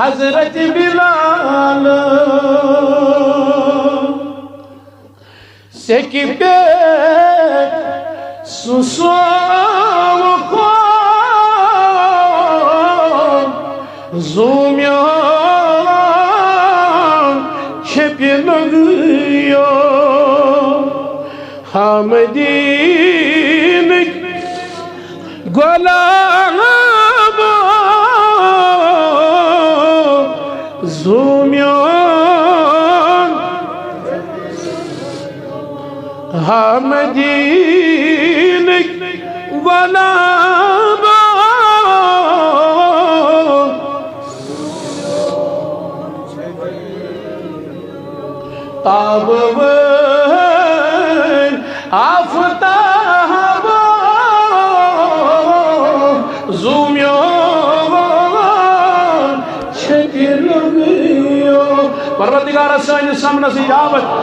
हजरत बिलाल सेकी पे सुसोव को ज़ूमियो छेपी लगियो हमदीन गुलाम ज़ूमियो हमदीन गुलाम ताब आफताब ज़ूमियो छेपी लगियो परवरदिगार सानिस सामने इजाबत